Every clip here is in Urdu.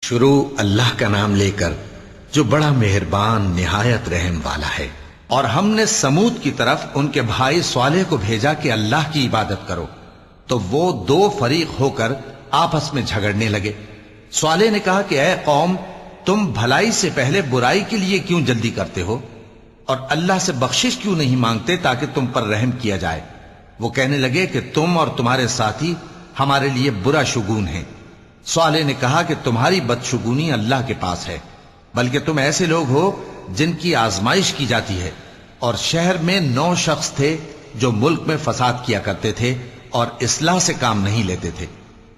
شروع اللہ کا نام لے کر جو بڑا مہربان نہایت رحم والا ہے۔ اور ہم نے سمود کی طرف ان کے بھائی صالح کو بھیجا کہ اللہ کی عبادت کرو، تو وہ دو فریق ہو کر آپس میں جھگڑنے لگے۔ صالح نے کہا کہ اے قوم، تم بھلائی سے پہلے برائی کے لیے کیوں جلدی کرتے ہو اور اللہ سے بخشش کیوں نہیں مانگتے تاکہ تم پر رحم کیا جائے؟ وہ کہنے لگے کہ تم اور تمہارے ساتھی ہمارے لیے برا شگون ہیں۔ صالح نے کہا کہ تمہاری بدشگونی اللہ کے پاس ہے، بلکہ تم ایسے لوگ ہو جن کی آزمائش کی جاتی ہے۔ اور شہر میں 9 شخص تھے جو ملک میں فساد کیا کرتے تھے اور اصلاح سے کام نہیں لیتے تھے۔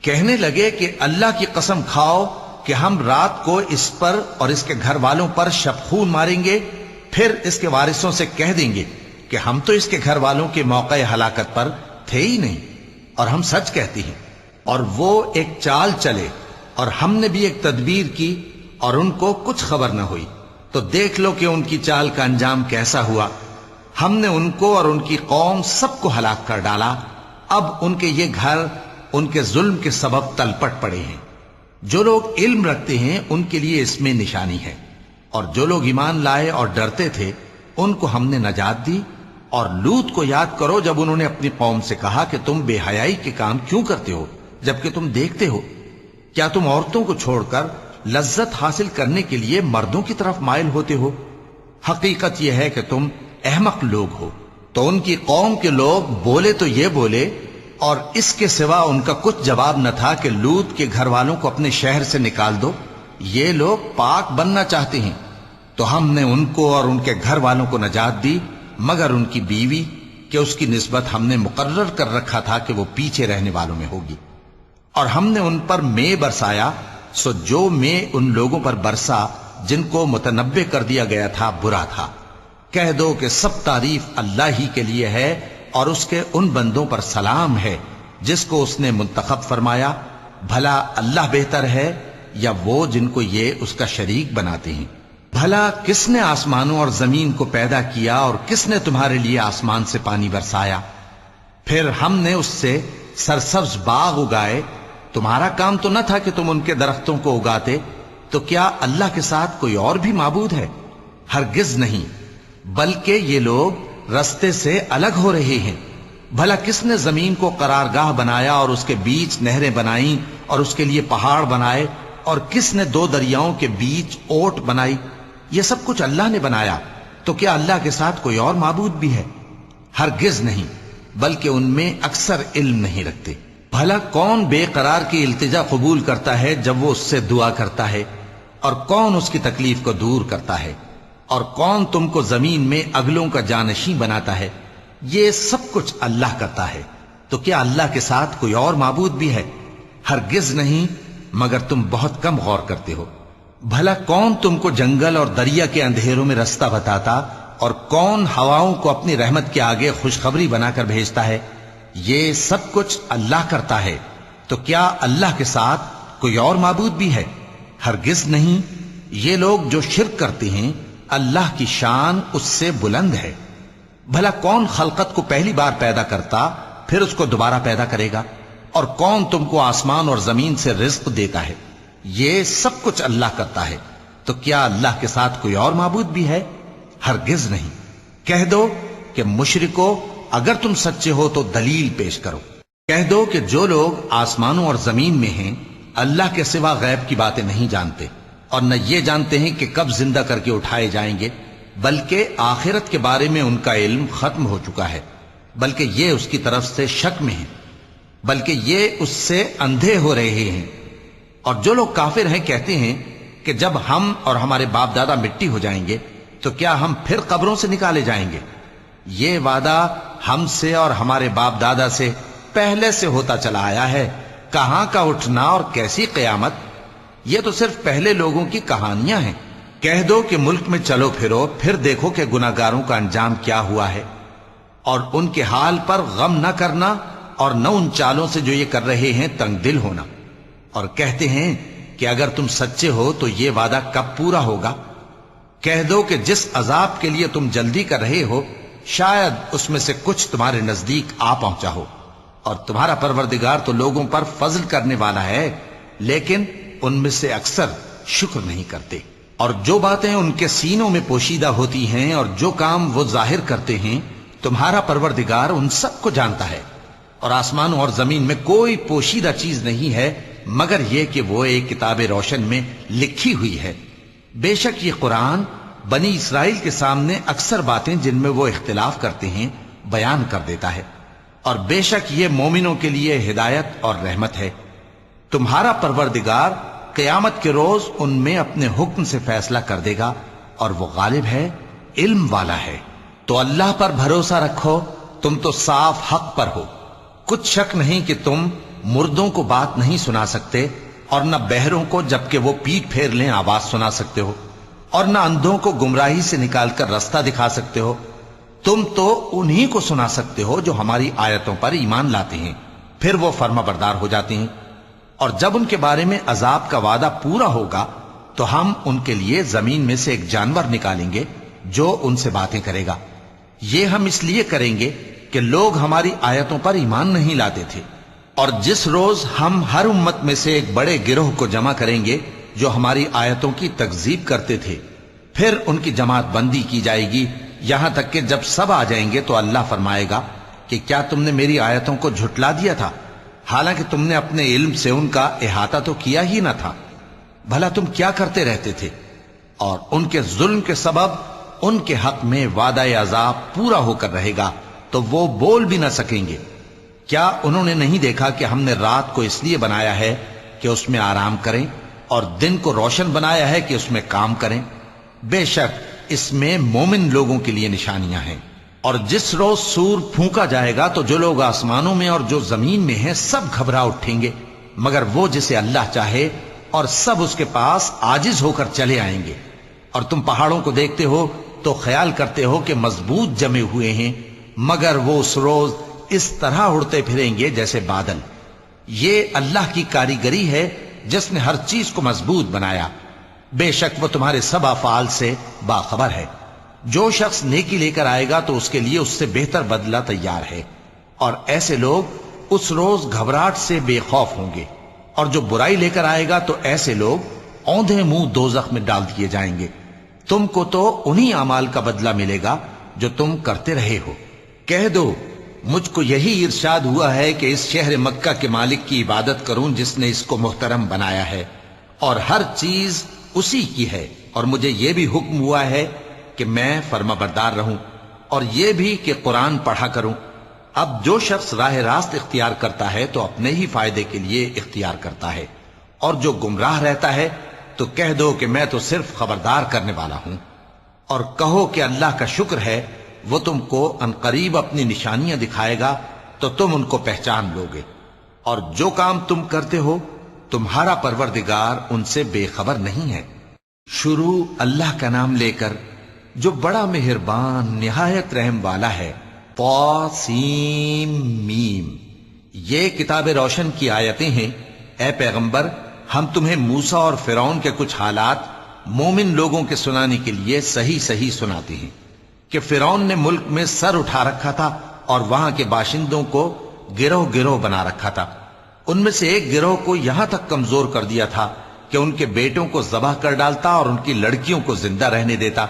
کہنے لگے کہ اللہ کی قسم کھاؤ کہ ہم رات کو اس پر اور اس کے گھر والوں پر شبخون ماریں گے، پھر اس کے وارثوں سے کہہ دیں گے کہ ہم تو اس کے گھر والوں کے موقع ہلاکت پر تھے ہی نہیں، اور ہم سچ کہتی ہیں۔ اور وہ ایک چال چلے، اور ہم نے بھی ایک تدبیر کی اور ان کو کچھ خبر نہ ہوئی۔ تو دیکھ لو کہ ان کی چال کا انجام کیسا ہوا۔ ہم نے ان کو اور ان کی قوم سب کو ہلاک کر ڈالا۔ اب ان کے یہ گھر ان کے ظلم کے سبب تلپٹ پڑے ہیں۔ جو لوگ علم رکھتے ہیں ان کے لیے اس میں نشانی ہے، اور جو لوگ ایمان لائے اور ڈرتے تھے ان کو ہم نے نجات دی۔ اور لوط کو یاد کرو جب انہوں نے اپنی قوم سے کہا کہ تم بے حیائی کے کام کیوں کرتے ہو جبکہ تم دیکھتے ہو؟ کیا تم عورتوں کو چھوڑ کر لذت حاصل کرنے کے لیے مردوں کی طرف مائل ہوتے ہو؟ حقیقت یہ ہے کہ تم احمق لوگ ہو۔ تو ان کی قوم کے لوگ بولے تو یہ بولے، اور اس کے سوا ان کا کچھ جواب نہ تھا کہ لوط کے گھر والوں کو اپنے شہر سے نکال دو، یہ لوگ پاک بننا چاہتے ہیں۔ تو ہم نے ان کو اور ان کے گھر والوں کو نجات دی، مگر ان کی بیوی کہ اس کی نسبت ہم نے مقرر کر رکھا تھا کہ وہ پیچھے رہنے والوں میں ہوگی۔ اور ہم نے ان پر مے برسایا، سو جو مے ان لوگوں پر برسا جن کو متنبع کر دیا گیا تھا برا تھا۔ کہہ دو کہ سب تعریف اللہ ہی کے لیے ہے، اور اس کے ان بندوں پر سلام ہے جس کو اس نے منتخب فرمایا۔ بھلا اللہ بہتر ہے یا وہ جن کو یہ اس کا شریک بناتے ہیں؟ بھلا کس نے آسمانوں اور زمین کو پیدا کیا، اور کس نے تمہارے لیے آسمان سے پانی برسایا؟ پھر ہم نے اس سے سرسبز باغ اگائے۔ تمہارا کام تو نہ تھا کہ تم ان کے درختوں کو اگاتے؟ تو کیا اللہ کے ساتھ کوئی اور بھی معبود ہے؟ ہرگز نہیں، بلکہ یہ لوگ رستے سے الگ ہو رہے ہیں۔ بھلا کس نے زمین کو قرارگاہ بنایا اور اس کے بیچ نہریں بنائیں اور اس کے لیے پہاڑ بنائے، اور کس نے 2 دریاؤں کے بیچ اوٹ بنائی؟ یہ سب کچھ اللہ نے بنایا۔ تو کیا اللہ کے ساتھ کوئی اور معبود بھی ہے؟ ہرگز نہیں، بلکہ ان میں اکثر علم نہیں رکھتے۔ بھلا کون بے قرار کی التجا قبول کرتا ہے جب وہ اس سے دعا کرتا ہے؟ اور کون اس کی تکلیف کو دور کرتا ہے؟ اور کون تم کو زمین میں اگلوں کا جانشین بناتا ہے؟ یہ سب کچھ اللہ کرتا ہے۔ تو کیا اللہ کے ساتھ کوئی اور معبود بھی ہے؟ ہرگز نہیں، مگر تم بہت کم غور کرتے ہو۔ بھلا کون تم کو جنگل اور دریا کے اندھیروں میں رستہ بتاتا، اور کون ہواؤں کو اپنی رحمت کے آگے خوشخبری بنا کر بھیجتا ہے؟ یہ سب کچھ اللہ کرتا ہے۔ تو کیا اللہ کے ساتھ کوئی اور معبود بھی ہے؟ ہرگز نہیں۔ یہ لوگ جو شرک کرتے ہیں اللہ کی شان اس سے بلند ہے۔ بھلا کون خلقت کو پہلی بار پیدا کرتا پھر اس کو دوبارہ پیدا کرے گا؟ اور کون تم کو آسمان اور زمین سے رزق دیتا ہے؟ یہ سب کچھ اللہ کرتا ہے۔ تو کیا اللہ کے ساتھ کوئی اور معبود بھی ہے؟ ہرگز نہیں۔ کہہ دو کہ مشرکو، اگر تم سچے ہو تو دلیل پیش کرو۔ کہہ دو کہ جو لوگ آسمانوں اور زمین میں ہیں اللہ کے سوا غیب کی باتیں نہیں جانتے، اور نہ یہ جانتے ہیں کہ کب زندہ کر کے اٹھائے جائیں گے، بلکہ آخرت کے بارے میں ان کا علم ختم ہو چکا ہے، بلکہ یہ اس کی طرف سے شک میں ہیں، بلکہ یہ اس سے اندھے ہو رہے ہیں۔ اور جو لوگ کافر ہیں کہتے ہیں کہ جب ہم اور ہمارے باپ دادا مٹی ہو جائیں گے تو کیا ہم پھر قبروں سے نکالے جائیں گے؟ یہ وعدہ ہم سے اور ہمارے باپ دادا سے پہلے سے ہوتا چلا آیا ہے۔ کہاں کا اٹھنا اور کیسی قیامت؟ یہ تو صرف پہلے لوگوں کی کہانیاں ہیں۔ کہہ دو کہ ملک میں چلو پھرو، پھر دیکھو کہ گناہگاروں کا انجام کیا ہوا ہے، اور ان کے حال پر غم نہ کرنا، اور نہ ان چالوں سے جو یہ کر رہے ہیں تنگ دل ہونا۔ اور کہتے ہیں کہ اگر تم سچے ہو تو یہ وعدہ کب پورا ہوگا؟ کہہ دو کہ جس عذاب کے لیے تم جلدی کر رہے ہو شاید اس میں سے کچھ تمہارے نزدیک آ پہنچا ہو، اور تمہارا پروردگار تو لوگوں پر فضل کرنے والا ہے، لیکن ان میں سے اکثر شکر نہیں کرتے۔ اور جو باتیں ان کے سینوں میں پوشیدہ ہوتی ہیں اور جو کام وہ ظاہر کرتے ہیں، تمہارا پروردگار ان سب کو جانتا ہے۔ اور آسمانوں اور زمین میں کوئی پوشیدہ چیز نہیں ہے مگر یہ کہ وہ ایک کتاب روشن میں لکھی ہوئی ہے۔ بے شک یہ قرآن بنی اسرائیل کے سامنے اکثر باتیں جن میں وہ اختلاف کرتے ہیں بیان کر دیتا ہے، اور بے شک یہ مومنوں کے لیے ہدایت اور رحمت ہے۔ تمہارا پروردگار قیامت کے روز ان میں اپنے حکم سے فیصلہ کر دے گا، اور وہ غالب ہے، علم والا ہے۔ تو اللہ پر بھروسہ رکھو، تم تو صاف حق پر ہو۔ کچھ شک نہیں کہ تم مردوں کو بات نہیں سنا سکتے، اور نہ بہروں کو جبکہ وہ پیٹ پھیر لیں آواز سنا سکتے ہو، اور نہ اندھوں کو گمراہی سے نکال کر رستہ دکھا سکتے ہو۔ تم تو انہی کو سنا سکتے ہو جو ہماری آیتوں پر ایمان لاتے ہیں، پھر وہ فرما بردار ہو جاتے ہیں۔ اور جب ان کے بارے میں عذاب کا وعدہ پورا ہوگا تو ہم ان کے لیے زمین میں سے ایک جانور نکالیں گے جو ان سے باتیں کرے گا۔ یہ ہم اس لیے کریں گے کہ لوگ ہماری آیتوں پر ایمان نہیں لاتے تھے۔ اور جس روز ہم ہر امت میں سے ایک بڑے گروہ کو جمع کریں گے جو ہماری آیتوں کی تکذیب کرتے تھے، پھر ان کی جماعت بندی کی جائے گی، یہاں تک کہ جب سب آ جائیں گے تو اللہ فرمائے گا کہ کیا تم نے میری آیتوں کو جھٹلا دیا تھا، حالانکہ تم نے اپنے علم سے ان کا احاطہ تو کیا ہی نہ تھا؟ بھلا تم کیا کرتے رہتے تھے؟ اور ان کے ظلم کے سبب ان کے حق میں وعدہ عذاب پورا ہو کر رہے گا تو وہ بول بھی نہ سکیں گے۔ کیا انہوں نے نہیں دیکھا کہ ہم نے رات کو اس لیے بنایا ہے کہ اس میں آرام کریں، اور دن کو روشن بنایا ہے کہ اس میں کام کریں؟ بے شک اس میں مومن لوگوں کے لیے نشانیاں ہیں۔ اور جس روز سور پھونکا جائے گا تو جو لوگ آسمانوں میں اور جو زمین میں ہیں سب گھبرا اٹھیں گے مگر وہ جسے اللہ چاہے، اور سب اس کے پاس عاجز ہو کر چلے آئیں گے۔ اور تم پہاڑوں کو دیکھتے ہو تو خیال کرتے ہو کہ مضبوط جمے ہوئے ہیں، مگر وہ اس روز اس طرح اڑتے پھریں گے جیسے بادل۔ یہ اللہ کی کاریگری ہے جس نے ہر چیز کو مضبوط بنایا۔ بے شک وہ تمہارے سب افعال سے باخبر ہے۔ جو شخص نیکی لے کر آئے گا تو اس کے لیے اس سے بہتر بدلہ تیار ہے، اور ایسے لوگ اس روز گھبراہٹ سے بے خوف ہوں گے۔ اور جو برائی لے کر آئے گا تو ایسے لوگ اوندھے منہ دوزخ میں ڈال دیے جائیں گے۔ تم کو تو انہی اعمال کا بدلہ ملے گا جو تم کرتے رہے ہو۔ کہہ دو مجھ کو یہی ارشاد ہوا ہے کہ اس شہر مکہ کے مالک کی عبادت کروں جس نے اس کو محترم بنایا ہے، اور ہر چیز اسی کی ہے، اور مجھے یہ بھی حکم ہوا ہے کہ میں فرما بردار رہوں، اور یہ بھی کہ قرآن پڑھا کروں۔ اب جو شخص راہ راست اختیار کرتا ہے تو اپنے ہی فائدے کے لیے اختیار کرتا ہے، اور جو گمراہ رہتا ہے تو کہہ دو کہ میں تو صرف خبردار کرنے والا ہوں۔ اور کہو کہ اللہ کا شکر ہے وہ تم کو عنقریب اپنی نشانیاں دکھائے گا تو تم ان کو پہچان لو گے، اور جو کام تم کرتے ہو تمہارا پروردگار ان سے بے خبر نہیں ہے۔ شروع اللہ کا نام لے کر جو بڑا مہربان نہایت رحم والا ہے۔ طاسیم میم، یہ کتاب روشن کی آیتیں ہیں۔ اے پیغمبر، ہم تمہیں موسیٰ اور فرعون کے کچھ حالات مومن لوگوں کے سنانے کے لیے صحیح صحیح سناتے ہیں کہ فرعون نے ملک میں سر اٹھا رکھا تھا اور وہاں کے باشندوں کو گروہ گروہ بنا رکھا تھا۔ ان میں سے ایک گروہ کو یہاں تک کمزور کر دیا تھا کہ ان کے بیٹوں کو ذبح کر ڈالتا اور ان کی لڑکیوں کو زندہ رہنے دیتا۔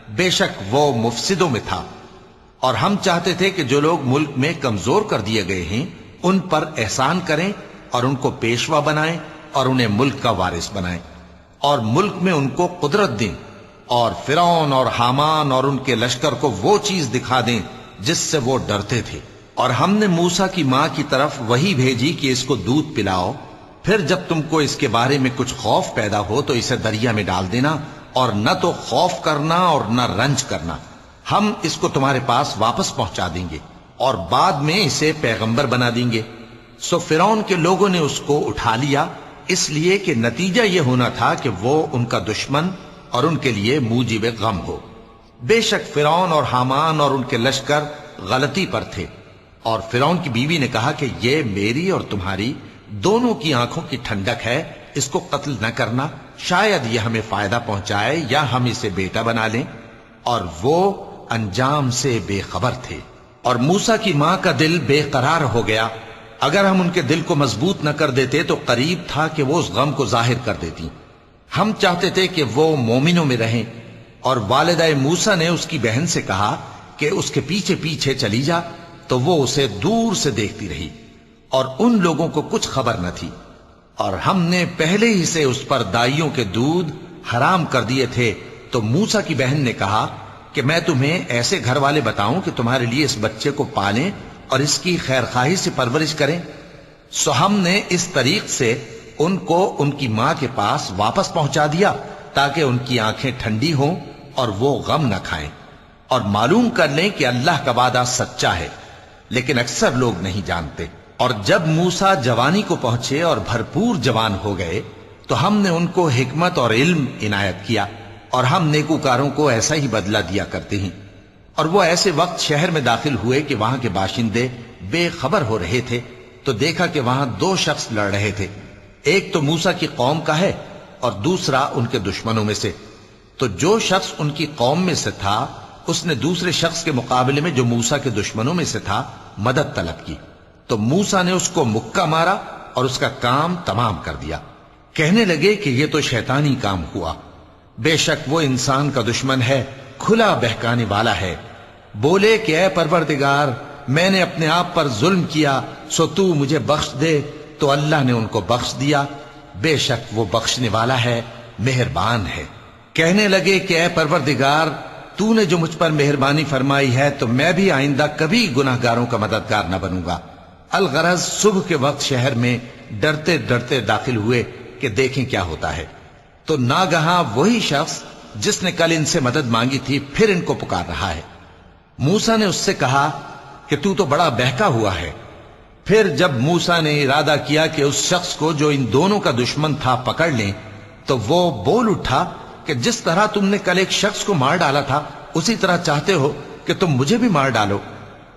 بے شک وہ مفسدوں میں تھا۔ اور ہم چاہتے تھے کہ جو لوگ ملک میں کمزور کر دیے گئے ہیں ان پر احسان کریں اور ان کو پیشوا بنائیں اور انہیں ملک کا وارث بنائیں، اور ملک میں ان کو قدرت دیں، اور فرعون اور حامان اور ان کے لشکر کو وہ چیز دکھا دیں جس سے وہ ڈرتے تھے۔ اور ہم نے موسیٰ کی ماں کی طرف وحی بھیجی کہ اس کو دودھ پلاؤ، پھر جب تم کو اس کے بارے میں کچھ خوف پیدا ہو تو اسے دریا میں ڈال دینا، اور نہ تو خوف کرنا اور نہ رنج کرنا، ہم اس کو تمہارے پاس واپس پہنچا دیں گے اور بعد میں اسے پیغمبر بنا دیں گے۔ سو فرعون کے لوگوں نے اس کو اٹھا لیا، اس لیے کہ نتیجہ یہ ہونا تھا کہ وہ ان کا دشمن اور ان کے لیے موجب غم ہو۔ بے شک فرعون اور حامان اور ان کے لشکر غلطی پر تھے، اور فرعون کی بیوی نے کہا کہ یہ میری اور تمہاری دونوں کی آنکھوں کی ٹھنڈک ہے، اس کو قتل نہ کرنا، شاید یہ ہمیں فائدہ پہنچائے یا ہم اسے بیٹا بنا لیں۔ اور وہ انجام سے بے خبر تھے۔ اور موسیٰ کی ماں کا دل بے قرار ہو گیا۔ اگر ہم ان کے دل کو مضبوط نہ کر دیتے تو قریب تھا کہ وہ اس غم کو ظاہر کر دیتی۔ ہم چاہتے تھے کہ وہ مومنوں میں رہیں، اور والدہ موسیٰ نے اس کی بہن سے کہا کہ اس کے پیچھے پیچھے چلی جا، تو وہ اسے دور سے دیکھتی رہی، اور ان لوگوں کو کچھ خبر نہ تھی، اور ہم نے پہلے ہی سے اس پر دائیوں کے دودھ حرام کر دیے تھے۔ تو موسیٰ کی بہن نے کہا کہ میں تمہیں ایسے گھر والے بتاؤں کہ تمہارے لیے اس بچے کو پالیں اور اس کی خیر خواہی سے پرورش کریں۔ سو ہم نے اس طریق سے ان کو ان کی ماں کے پاس واپس پہنچا دیا تاکہ ان کی آنکھیں ٹھنڈی ہوں اور وہ غم نہ کھائیں، اور معلوم کر لیں کہ اللہ کا وعدہ سچا ہے، لیکن اکثر لوگ نہیں جانتے۔ اور جب موسیٰ جوانی کو پہنچے اور بھرپور جوان ہو گئے تو ہم نے ان کو حکمت اور علم عنایت کیا، اور ہم نیکوکاروں کو ایسا ہی بدلہ دیا کرتے ہیں۔ اور وہ ایسے وقت شہر میں داخل ہوئے کہ وہاں کے باشندے بے خبر ہو رہے تھے، تو دیکھا کہ وہاں دو شخص لڑ رہے تھے، ایک تو موسیٰ کی قوم کا ہے اور دوسرا ان کے دشمنوں میں سے۔ تو جو شخص ان کی قوم میں سے تھا اس نے دوسرے شخص کے مقابلے میں جو موسیٰ کے دشمنوں میں سے تھا مدد طلب کی، تو موسیٰ نے اس کو مکہ مارا اور اس کا کام تمام کر دیا۔ کہنے لگے کہ یہ تو شیطانی کام ہوا، بے شک وہ انسان کا دشمن ہے، کھلا بہکانے والا ہے۔ بولے کہ اے پروردگار، میں نے اپنے آپ پر ظلم کیا، سو تو مجھے بخش دے، تو اللہ نے ان کو بخش دیا، بے شک وہ بخشنے والا ہے، مہربان ہے۔ کہنے لگے کہ اے پروردگار، تو نے جو مجھ پر مہربانی فرمائی ہے تو میں بھی آئندہ کبھی گناہ گاروں کا مددگار نہ بنوں گا۔ الغرض صبح کے وقت شہر میں ڈرتے ڈرتے داخل ہوئے کہ دیکھیں کیا ہوتا ہے، تو ناگہاں وہی شخص جس نے کل ان سے مدد مانگی تھی پھر ان کو پکار رہا ہے۔ موسیٰ نے اس سے کہا کہ تو بڑا بہکا ہوا ہے۔ پھر جب موسیٰ نے ارادہ کیا کہ اس شخص کو جو ان دونوں کا دشمن تھا پکڑ لیں، تو وہ بول اٹھا کہ جس طرح تم نے کل ایک شخص کو مار ڈالا تھا اسی طرح چاہتے ہو کہ تم مجھے بھی مار ڈالو۔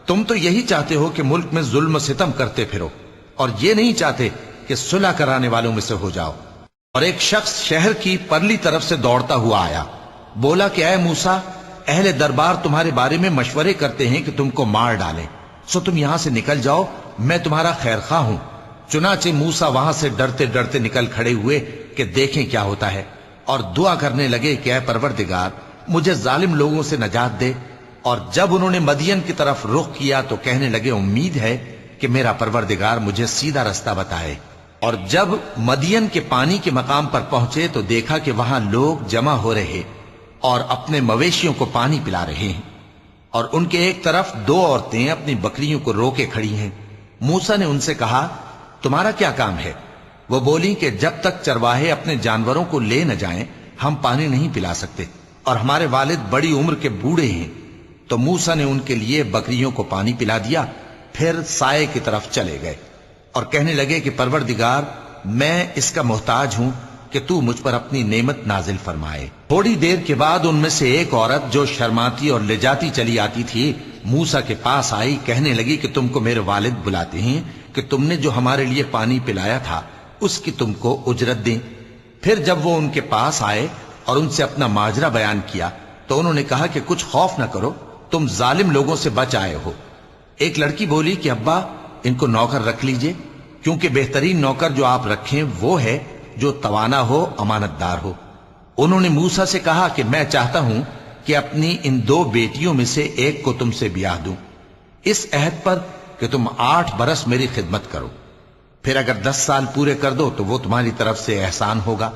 تم تو یہی چاہتے ہو کہ ملک میں ظلم و ستم کرتے پھرو، اور یہ نہیں چاہتے کہ صلح کرانے والوں میں سے ہو جاؤ۔ اور ایک شخص شہر کی پرلی طرف سے دوڑتا ہوا آیا، بولا کہ اے موسیٰ، اہل دربار تمہارے بارے میں مشورے کرتے ہیں کہ تم کو مار ڈالیں، سو تم یہاں سے نکل جاؤ، میں تمہارا خیر خواہ ہوں۔ چنانچہ موسیٰ وہاں سے ڈرتے ڈرتے نکل کھڑے ہوئے کہ دیکھیں کیا ہوتا ہے، اور دعا کرنے لگے کہ اے پروردگار، مجھے ظالم لوگوں سے نجات دے۔ اور جب انہوں نے مدین کی طرف رخ کیا تو کہنے لگے امید ہے کہ میرا پروردگار مجھے سیدھا رستہ بتائے۔ اور جب مدین کے پانی کے مقام پر پہنچے تو دیکھا کہ وہاں لوگ جمع ہو رہے اور اپنے مویشیوں کو پانی پلا رہے ہیں، اور ان کے ایک طرف دو عورتیں اپنی بکریوں کو روکے کھڑی ہیں۔ موسیٰ نے ان سے کہا تمہارا کیا کام ہے؟ وہ بولی کہ جب تک چرواہے اپنے جانوروں کو لے نہ جائیں ہم پانی نہیں پلا سکتے، اور ہمارے والد بڑی عمر کے بوڑھے ہیں۔ تو موسیٰ نے ان کے لیے بکریوں کو پانی پلا دیا، پھر سائے کی طرف چلے گئے اور کہنے لگے کہ پروردگار، میں اس کا محتاج ہوں کہ تو مجھ پر اپنی نعمت نازل فرمائے۔ تھوڑی دیر کے بعد ان میں سے ایک عورت جو شرماتی اور لجاتی چلی آتی تھی موسیٰ کے پاس آئی، کہنے لگی کہ تم کو میرے والد بلاتے ہیں کہ تم نے جو ہمارے لیے پانی پلایا تھا اس کی تم کو اجرت دیں۔ پھر جب وہ ان کے پاس آئے اور ان سے اپنا ماجرا بیان کیا تو انہوں نے کہا کہ کچھ خوف نہ کرو، تم ظالم لوگوں سے بچ آئے ہو۔ ایک لڑکی بولی کہ ابا، ان کو نوکر رکھ لیجئے، کیونکہ بہترین نوکر جو آپ رکھیں وہ ہے جو توانا ہو، امانت دار ہو۔ انہوں نے موسیٰ سے کہا کہ میں چاہتا ہوں کہ اپنی ان دو بیٹیوں میں سے ایک کو تم سے بیاہ دوں، اس عہد پر کہ تم 8 برس میری خدمت کرو، پھر اگر 10 سال پورے کر دو تو وہ تمہاری طرف سے احسان ہوگا،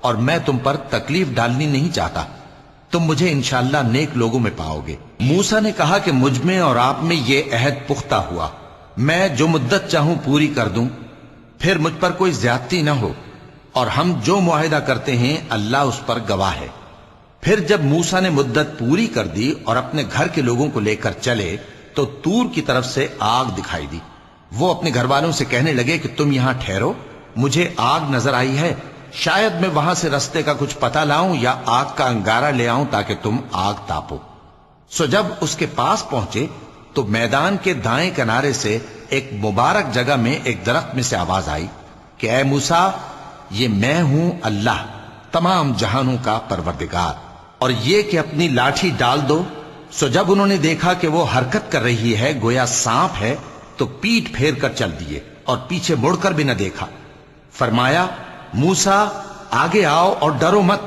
اور میں تم پر تکلیف ڈالنی نہیں چاہتا، تم مجھے انشاءاللہ نیک لوگوں میں پاؤ گے۔ موسیٰ نے کہا کہ مجھ میں اور آپ میں یہ عہد پختہ ہوا، میں جو مدت چاہوں پوری کر دوں، پھر مجھ پر کوئی زیادتی نہ ہو، اور ہم جو معاہدہ کرتے ہیں اللہ اس پر گواہ ہے۔ پھر جب موسیٰ نے مدت پوری کر دی اور اپنے گھر کے لوگوں کو لے کر چلے تو طور کی طرف سے آگ دکھائی دی۔ وہ اپنے گھر والوں سے کہنے لگے کہ تم یہاں ٹھہرو، مجھے آگ نظر آئی ہے، شاید میں وہاں سے رستے کا کچھ پتہ لاؤں یا آگ کا انگارہ لے آؤں تاکہ تم آگ تاپو۔ سو جب اس کے پاس پہنچے تو میدان کے دائیں کنارے سے ایک مبارک جگہ میں ایک درخت میں سے آواز آئی کہ اے موسیٰ، یہ میں ہوں اللہ، تمام جہانوں کا پروردگار، اور یہ کہ اپنی لاٹھی ڈال دو۔ سو جب انہوں نے دیکھا کہ وہ حرکت کر رہی ہے گویا سانپ ہے تو پیٹ پھیر کر چل دیے اور پیچھے مڑ کر بھی نہ دیکھا۔ فرمایا موسیٰ آگے آؤ اور ڈرو مت،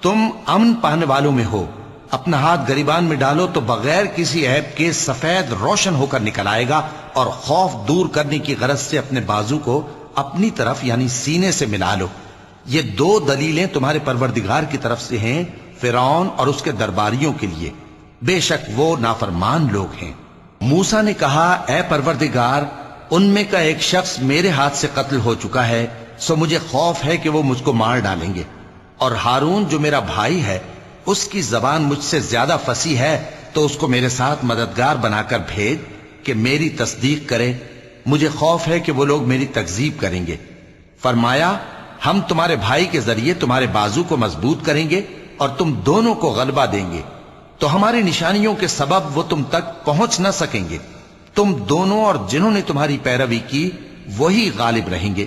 تم امن پانے والوں میں ہو۔ اپنا ہاتھ گریبان میں ڈالو تو بغیر کسی عیب کے سفید روشن ہو کر نکل آئے گا، اور خوف دور کرنے کی غرض سے اپنے بازو کو اپنی طرف یعنی سینے سے ملا لو۔ یہ دو دلیلیں تمہارے پروردگار کی طرف سے ہیں فرعون اور اس کے درباریوں کے لیے، بے شک وہ نافرمان لوگ ہیں۔ موسیٰ نے کہا اے پروردگار، ان میں کا ایک شخص میرے ہاتھ سے قتل ہو چکا ہے، سو مجھے خوف ہے کہ وہ مجھ کو مار ڈالیں گے، اور ہارون جو میرا بھائی ہے اس کی زبان مجھ سے زیادہ فصیح ہے، تو اس کو میرے ساتھ مددگار بنا کر بھیج کہ میری تصدیق کرے، مجھے خوف ہے کہ وہ لوگ میری تکذیب کریں گے۔ فرمایا ہم تمہارے بھائی کے ذریعے تمہارے بازو کو مضبوط کریں گے اور تم دونوں کو غلبہ دیں گے، تو ہماری نشانیوں کے سبب وہ تم تک پہنچ نہ سکیں گے، تم دونوں اور جنہوں نے تمہاری پیروی کی وہی غالب رہیں گے۔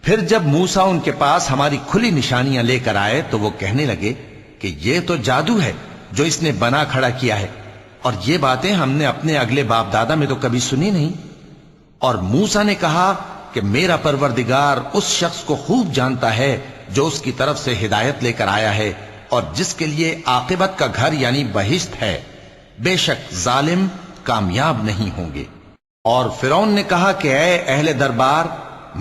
پھر جب موسیٰ ان کے پاس ہماری کھلی نشانیاں لے کر آئے تو وہ کہنے لگے کہ یہ تو جادو ہے جو اس نے بنا کھڑا کیا ہے، اور یہ باتیں ہم نے اپنے اگلے باپ دادا میں تو کبھی سنی نہیں۔ اور موسیٰ نے کہا کہ میرا پروردگار اس شخص کو خوب جانتا ہے جو اس کی طرف سے ہدایت لے کر آیا ہے اور جس کے لیے عاقبت کا گھر یعنی بہشت ہے، بے شک ظالم کامیاب نہیں ہوں گے۔ اور فرعون نے کہا کہ اے اہل دربار،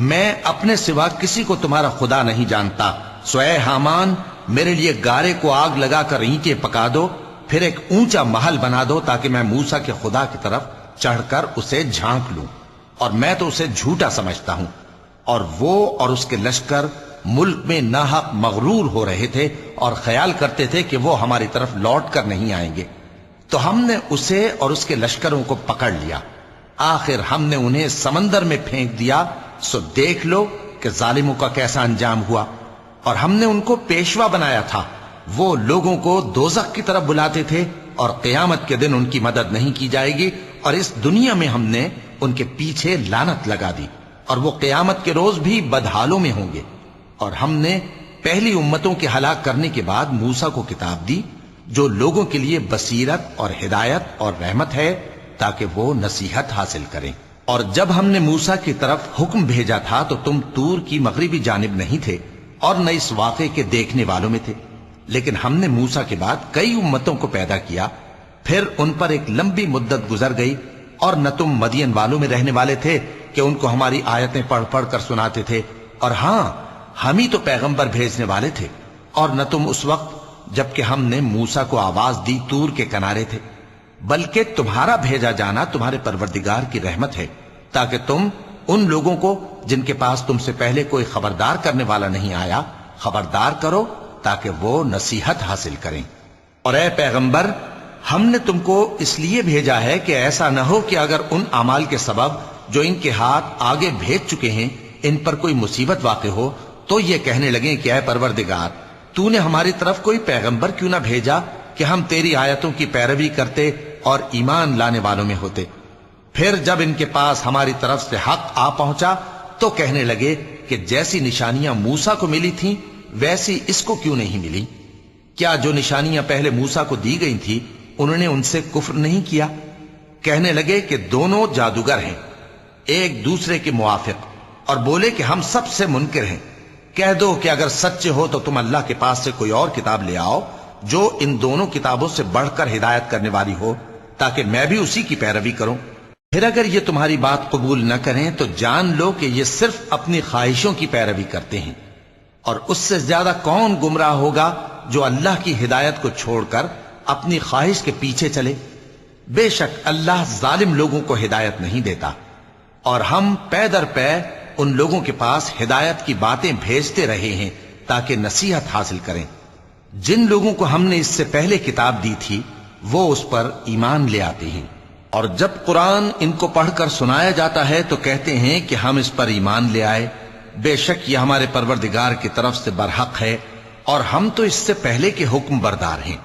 میں اپنے سوا کسی کو تمہارا خدا نہیں جانتا، سو اے حامان میرے لیے گارے کو آگ لگا کر اینٹیں پکا دو، پھر ایک اونچا محل بنا دو تاکہ میں موسیٰ کے خدا کی طرف چڑھ کر اسے جھانک لوں، اور میں تو اسے جھوٹا سمجھتا ہوں۔ اور وہ اور اس کے لشکر ملک میں ناحق مغرور ہو رہے تھے اور خیال کرتے تھے کہ وہ ہماری طرف لوٹ کر نہیں آئیں گے، تو ہم نے اسے اور اس کے لشکروں کو پکڑ لیا، آخر ہم نے انہیں سمندر میں پھینک دیا، سو دیکھ لو کہ ظالموں کا کیسا انجام ہوا۔ اور ہم نے ان کو پیشوا بنایا تھا، وہ لوگوں کو دوزخ کی طرف بلاتے تھے، اور قیامت کے دن ان کی مدد نہیں کی جائے گی، اور اس دنیا میں ہم نے ان کے پیچھے لعنت لگا دی، اور وہ قیامت کے روز بھی بدحالوں میں ہوں گے۔ اور ہم نے پہلی امتوں کے ہلاک کرنے کے بعد موسیٰ کو کتاب دی جو لوگوں کے لیے بصیرت اور ہدایت اور رحمت ہے تاکہ وہ نصیحت حاصل کریں۔ اور جب ہم نے موسیٰ کی طرف حکم بھیجا تھا تو تم طور کی مغربی جانب نہیں تھے اور نہ اس واقعے کے دیکھنے والوں میں تھے، لیکن ہم نے موسیٰ کے بعد کئی امتوں کو پیدا کیا، پھر ان پر ایک لمبی مدت گزر گئی، اور نہ تم مدین والوں میں رہنے والے تھے کہ ان کو ہماری آیتیں پڑھ پڑھ کر سناتے تھے، اور ہاں ہم ہی تو پیغمبر بھیجنے والے تھے، اور نہ تم اس وقت جبکہ ہم نے موسیٰ کو آواز دی طور کے کنارے تھے، بلکہ تمہارا بھیجا جانا تمہارے پروردگار کی رحمت ہے تاکہ تم ان لوگوں کو جن کے پاس تم سے پہلے کوئی خبردار کرنے والا نہیں آیا خبردار کرو تاکہ وہ نصیحت حاصل کریں۔ اور اے پیغمبر، ہم نے تم کو اس لیے بھیجا ہے کہ ایسا نہ ہو کہ اگر ان اعمال کے سبب جو ان کے ہاتھ آگے بھیج چکے ہیں ان پر کوئی مصیبت واقع ہو تو یہ کہنے لگیں کہ اے پروردگار، تو نے ہماری طرف کوئی پیغمبر کیوں نہ بھیجا کہ ہم تیری آیتوں کی پیروی کرتے اور ایمان لانے والوں میں ہوتے۔ پھر جب ان کے پاس ہماری طرف سے حق آ پہنچا تو کہنے لگے کہ جیسی نشانیاں موسیٰ کو ملی تھیں ویسی اس کو کیوں نہیں ملی؟ کیا جو نشانیاں پہلے موسیٰ کو دی گئی تھی انہوں نے ان سے کفر نہیں کیا؟ کہنے لگے کہ دونوں جادوگر ہیں ایک دوسرے کے موافق، اور بولے کہ ہم سب سے منکر ہیں۔ کہہ دو کہ اگر سچے ہو تو تم اللہ کے پاس سے کوئی اور کتاب لے آؤ جو ان دونوں کتابوں سے بڑھ کر ہدایت کرنے والی ہو تاکہ میں بھی اسی کی پیروی کروں۔ پھر اگر یہ تمہاری بات قبول نہ کریں تو جان لو کہ یہ صرف اپنی خواہشوں کی پیروی کرتے ہیں، اور اس سے زیادہ کون گمراہ ہوگا جو اللہ کی ہدایت کو چھوڑ کر اپنی خواہش کے پیچھے چلے۔ بے شک اللہ ظالم لوگوں کو ہدایت نہیں دیتا، اور ہم پے در پے ان لوگوں کے پاس ہدایت کی باتیں بھیجتے رہے ہیں تاکہ نصیحت حاصل کریں۔ جن لوگوں کو ہم نے اس سے پہلے کتاب دی تھی وہ اس پر ایمان لے آتے ہیں، اور جب قرآن ان کو پڑھ کر سنایا جاتا ہے تو کہتے ہیں کہ ہم اس پر ایمان لے آئے، بے شک یہ ہمارے پروردگار کی طرف سے برحق ہے اور ہم تو اس سے پہلے کے حکم بردار ہیں۔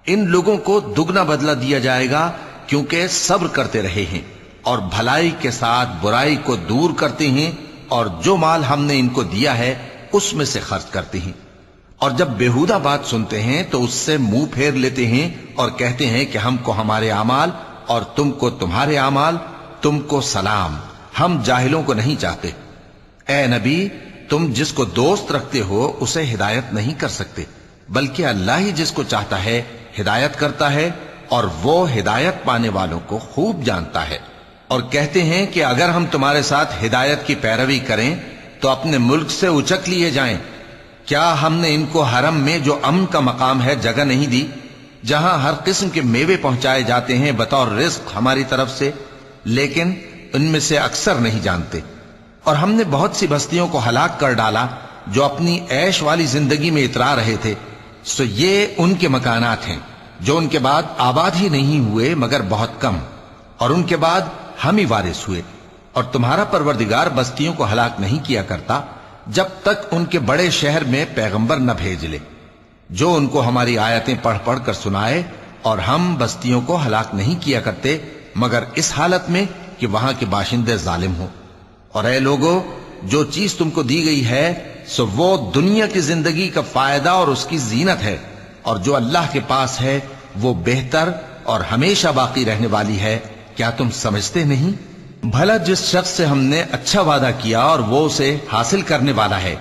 ان لوگوں کو دگنا بدلہ دیا جائے گا کیونکہ صبر کرتے رہے ہیں اور بھلائی کے ساتھ برائی کو دور کرتے ہیں، اور جو مال ہم نے ان کو دیا ہے اس میں سے خرچ کرتے ہیں، اور جب بےہودہ بات سنتے ہیں تو اس سے منہ پھیر لیتے ہیں اور کہتے ہیں کہ ہم کو ہمارے اعمال اور تم کو تمہارے اعمال، تم کو سلام، ہم جاہلوں کو نہیں چاہتے۔ اے نبی، تم جس کو دوست رکھتے ہو اسے ہدایت نہیں کر سکتے، بلکہ اللہ ہی جس کو چاہتا ہے ہدایت کرتا ہے، اور وہ ہدایت پانے والوں کو خوب جانتا ہے۔ اور کہتے ہیں کہ اگر ہم تمہارے ساتھ ہدایت کی پیروی کریں تو اپنے ملک سے اچک لیے جائیں۔ کیا ہم نے ان کو حرم میں جو امن کا مقام ہے جگہ نہیں دی، جہاں ہر قسم کے میوے پہنچائے جاتے ہیں بطور رزق ہماری طرف سے؟ لیکن ان میں سے اکثر نہیں جانتے۔ اور ہم نے بہت سی بستیوں کو ہلاک کر ڈالا جو اپنی عیش والی زندگی میں اترا رہے تھے، سو یہ ان کے مکانات ہیں جو ان کے بعد آباد ہی نہیں ہوئے مگر بہت کم، اور ان کے بعد ہم ہی وارث ہوئے۔ اور تمہارا پروردگار بستیوں کو ہلاک نہیں کیا کرتا جب تک ان کے بڑے شہر میں پیغمبر نہ بھیج لے جو ان کو ہماری آیتیں پڑھ پڑھ کر سنائے، اور ہم بستیوں کو ہلاک نہیں کیا کرتے مگر اس حالت میں کہ وہاں کے باشندے ظالم ہوں۔ اور اے لوگو، جو چیز تم کو دی گئی ہے سو وہ دنیا کی زندگی کا فائدہ اور اس کی زینت ہے، اور جو اللہ کے پاس ہے وہ بہتر اور ہمیشہ باقی رہنے والی ہے۔ کیا تم سمجھتے نہیں؟ بھلا جس شخص سے ہم نے اچھا وعدہ کیا اور وہ اسے حاصل کرنے والا ہے،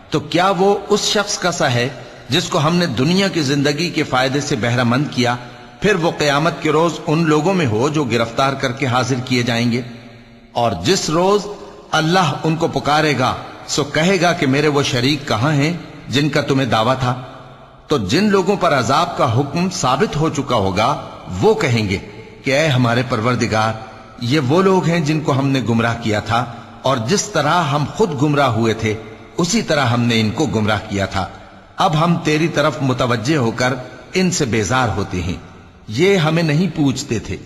تو کیا وہ اس شخص کا سا ہے جس کو ہم نے دنیا کی زندگی کے فائدے سے بہرہ مند کیا، پھر وہ قیامت کے روز ان لوگوں میں ہو جو گرفتار کر کے حاضر کیے جائیں گے؟ اور جس روز اللہ ان کو پکارے گا سو کہے گا کہ میرے وہ شریک کہاں ہیں جن کا تمہیں دعویٰ تھا؟ تو جن لوگوں پر عذاب کا حکم ثابت ہو چکا ہوگا وہ کہیں گے کہ اے ہمارے پروردگار، یہ وہ لوگ ہیں جن کو ہم نے گمراہ کیا تھا، اور جس طرح ہم خود گمراہ ہوئے تھے اسی طرح ہم نے ان کو گمراہ کیا تھا۔ اب ہم تیری طرف متوجہ ہو کر ان سے بیزار ہوتے ہیں، یہ ہمیں نہیں پوچھتے تھے۔